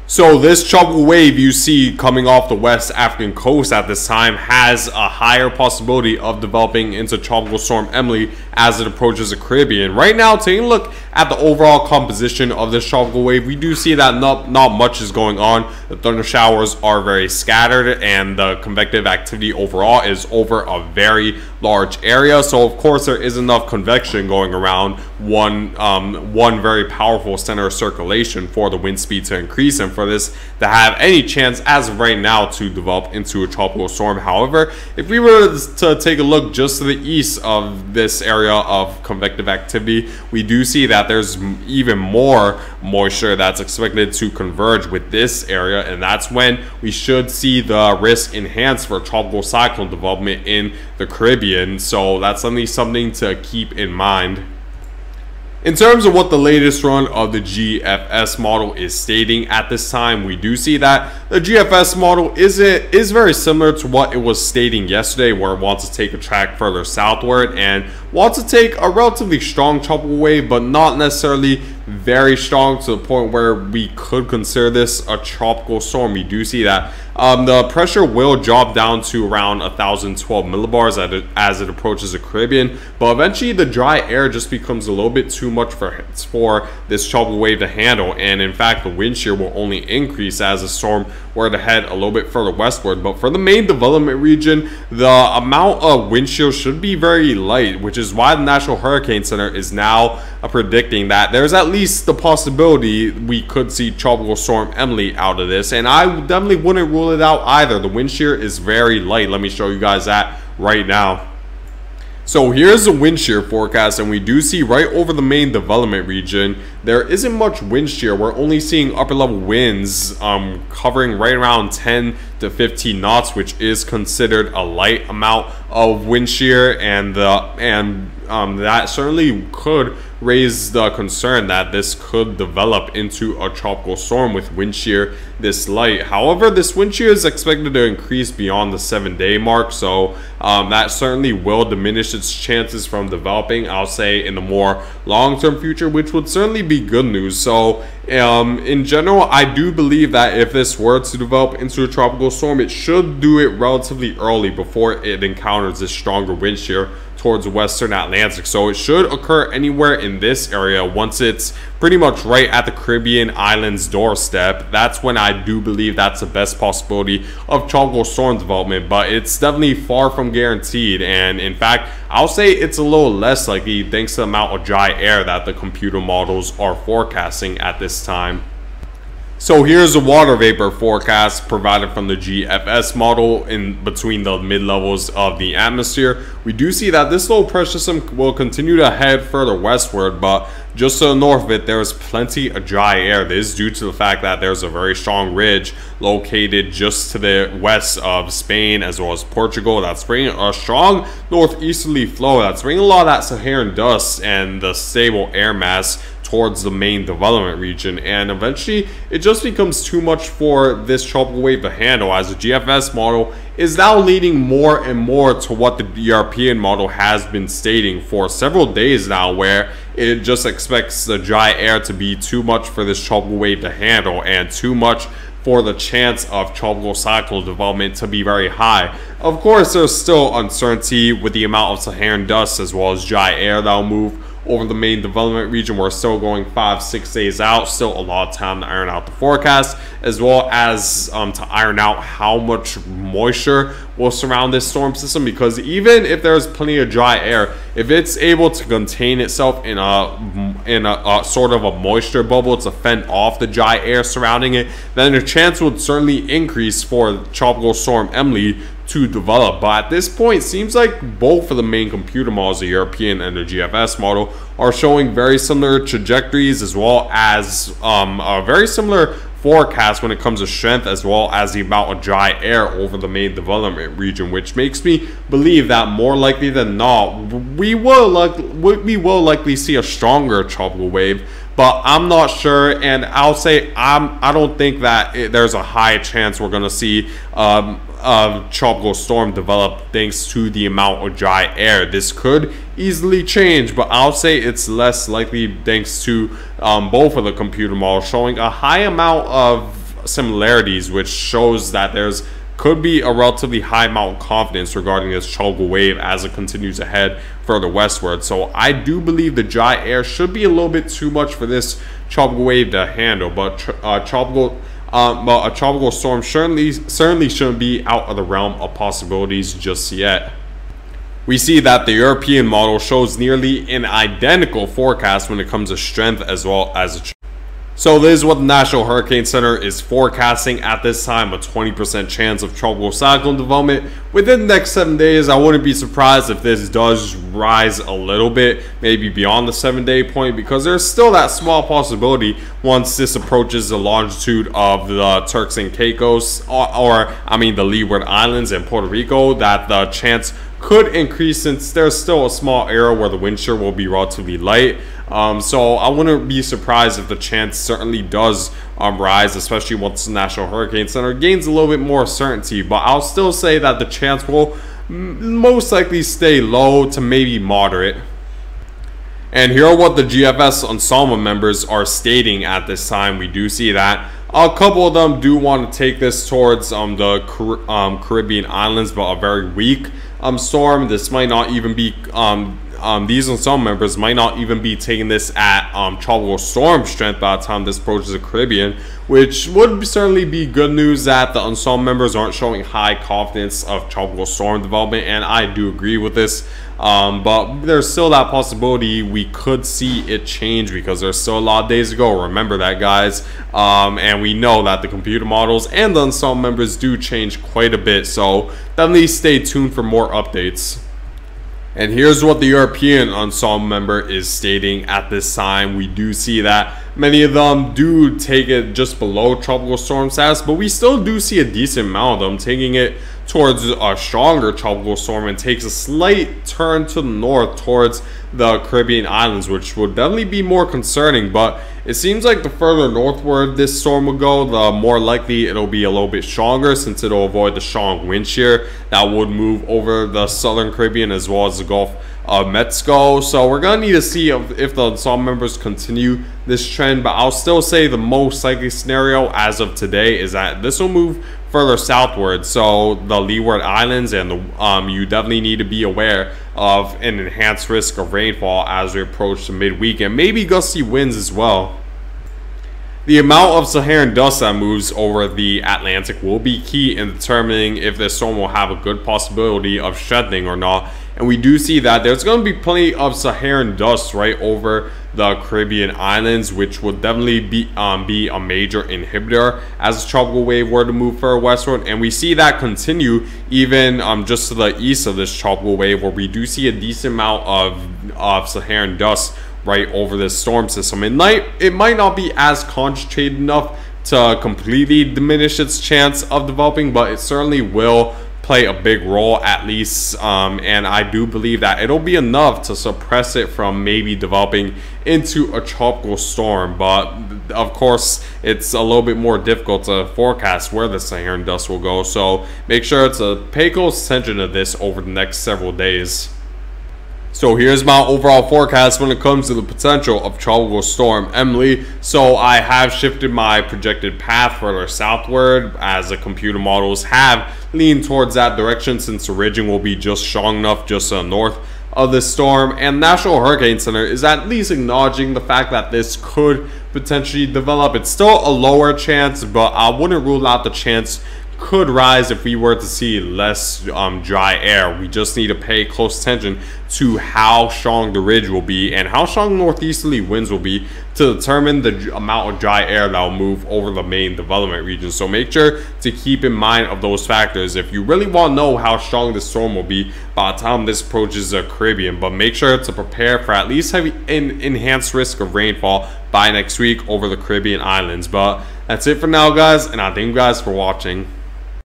So this tropical wave you see coming off the West African coast at this time has a higher possibility of developing into Tropical Storm Emily as it approaches the Caribbean. Right now, taking a look at the overall composition of this tropical wave, we do see that not much is going on. The thunder showers are very scattered and the convective activity overall is over a very large area. So of course there is enough convection going around one very powerful center of circulation for the wind speed to increase and for this to have any chance as of right now to develop into a tropical storm. However, if we were to take a look just to the east of this area of convective activity, we do see that there's even more moisture that's expected to converge with this area, and that's when we should see the risk enhanced for tropical cyclone development in the Caribbean. So that's something to keep in mind. In terms of what the latest run of the GFS model is stating at this time, we do see that the GFS model is very similar to what it was stating yesterday, where it wants to take a track further southward and wants to take a relatively strong tropical wave, but not necessarily very strong to the point where we could consider this a tropical storm. We do see that the pressure will drop down to around 1,012 millibars as it approaches the Caribbean, but eventually the dry air just becomes a little bit too much for this tropical wave to handle, and in fact the wind shear will only increase as the storm were to head a little bit further westward. But for the main development region, the amount of wind shear should be very light, which is why the National Hurricane Center is now predicting that there's at least the possibility we could see Tropical Storm Emily out of this, and I definitely wouldn't rule it out either. The wind shear is very light. Let me show you guys that right now. So here's the wind shear forecast, and we do see right over the main development region there isn't much wind shear. We're only seeing upper level winds covering right around 10 to 15 knots, which is considered a light amount of wind shear, and that certainly could raise the concern that this could develop into a tropical storm with wind shear this light. However, this wind shear is expected to increase beyond the 7-day mark, so that certainly will diminish its chances from developing, I'll say, in the more long-term future, which would certainly be good news. So in general, I do believe that if this were to develop into a tropical storm, it should do it relatively early before it encounters this stronger wind shear towards the western Atlantic. So it should occur anywhere in this area once it's pretty much right at the Caribbean islands doorstep. That's when I do believe that's the best possibility of tropical storm development, but it's definitely far from guaranteed, and in fact I'll say it's a little less likely thanks to the amount of dry air that the computer models are forecasting at this time. So here's the water vapor forecast provided from the GFS model in between the mid-levels of the atmosphere. We do see that this low pressure system will continue to head further westward, but just to the north of it, there is plenty of dry air. This is due to the fact that there's a very strong ridge located just to the west of Spain as well as Portugal that's bringing a strong northeasterly flow that's bringing a lot of that Saharan dust and the stable air mass towards the main development region, and eventually it just becomes too much for this tropical wave to handle, as the GFS model is now leading more and more to what the European model has been stating for several days now, where it just expects the dry air to be too much for this tropical wave to handle and too much for the chance of tropical cyclone development to be very high. Of course, there's still uncertainty with the amount of Saharan dust as well as dry air that will move over the main development region. We're still going 5-6 days out, still a lot of time to iron out the forecast, as well as to iron out how much moisture will surround this storm system, because even if there's plenty of dry air, if it's able to contain itself in a sort of a moisture bubble to fend off the dry air surrounding it, then the chance would certainly increase for Tropical Storm Emily to develop. But at this point, it seems like both of the main computer models, the European and the GFS model, are showing very similar trajectories as well as a very similar forecast when it comes to strength as well as the amount of dry air over the main development region, which makes me believe that more likely than not we will likely see a stronger tropical wave. But I'm not sure, and I'll say I don't think that there's a high chance we're going to see a tropical storm develop thanks to the amount of dry air. This could easily change, but I'll say it's less likely thanks to both of the computer models showing a high amount of similarities, which shows that there's could be a relatively high amount of confidence regarding this tropical wave as it continues to head further westward. So I do believe the dry air should be a little bit too much for this tropical wave to handle, but a tropical storm certainly shouldn't be out of the realm of possibilities just yet. We see that the European model shows nearly an identical forecast when it comes to strength as well as so this is what the National Hurricane Center is forecasting at this time: a 20% chance of tropical cyclone development within the next 7 days. I wouldn't be surprised if this does rise a little bit, maybe beyond the 7-day point, because there's still that small possibility once this approaches the longitude of the Turks and Caicos, or I mean the Leeward Islands and Puerto Rico, that the chance could increase, since there's still a small area where the wind shear will be relatively light. So I wouldn't be surprised if the chance certainly does rise, especially once the National Hurricane Center gains a little bit more certainty. But I'll still say that the chance will most likely stay low to maybe moderate. And here are what the GFS Ensemble members are stating at this time. We do see that a couple of them do want to take this towards the Caribbean islands, but a very weak storm. This might not even be these Ensemble members might not even be taking this at tropical storm strength by the time this approaches the Caribbean, which would certainly be good news that the Ensemble members aren't showing high confidence of tropical storm development, and I do agree with this. But there's still that possibility we could see it change, because there's still a lot of days to go. Remember that, guys. And we know that the computer models and the Ensemble members do change quite a bit, so definitely stay tuned for more updates. And here's what the European Ensemble member is stating at this time. We do see that many of them do take it just below tropical storm status, but we still do see a decent amount of them taking it towards a stronger tropical storm, and takes a slight turn to the north towards the Caribbean islands, which would definitely be more concerning. But it seems like the further northward this storm will go, the more likely it'll be a little bit stronger, since it'll avoid the strong wind shear that would move over the southern Caribbean as well as the Gulf of Mexico. So we're gonna need to see if the Ensemble members continue this trend, but I'll still say the most likely scenario as of today is that this will move further southward, so the Leeward Islands, and you definitely need to be aware of an enhanced risk of rainfall as we approach the midweek, and maybe gusty winds as well. The amount of Saharan dust that moves over the Atlantic will be key in determining if this storm will have a good possibility of strengthening or not. And we do see that there's going to be plenty of Saharan dust right over the Caribbean islands, which will definitely be a major inhibitor as the tropical wave were to move further westward. And we see that continue even just to the east of this tropical wave, where we do see a decent amount of Saharan dust right over this storm system. It might not be as concentrated enough to completely diminish its chance of developing, but it certainly will play a big role at least, and I do believe that it'll be enough to suppress it from maybe developing into a tropical storm. But of course it's a little bit more difficult to forecast where the Saharan dust will go, so make sure to pay close attention to this over the next several days. So here's my overall forecast when it comes to the potential of Tropical Storm Emily. So I have shifted my projected path further southward, as the computer models have leaned towards that direction, since the ridging will be just strong enough just to the north of the storm. And National Hurricane Center is at least acknowledging the fact that this could potentially develop. It's still a lower chance, but I wouldn't rule out the chance could rise if we were to see less dry air. We just need to pay close attention to how strong the ridge will be and how strong northeasterly winds will be to determine the amount of dry air that will move over the main development region. So make sure to keep in mind of those factors if you really want to know how strong the storm will be by the time this approaches the Caribbean. But make sure to prepare for at least heavy enhanced risk of rainfall by next week over the Caribbean islands. But that's it for now, guys, and I thank you guys for watching.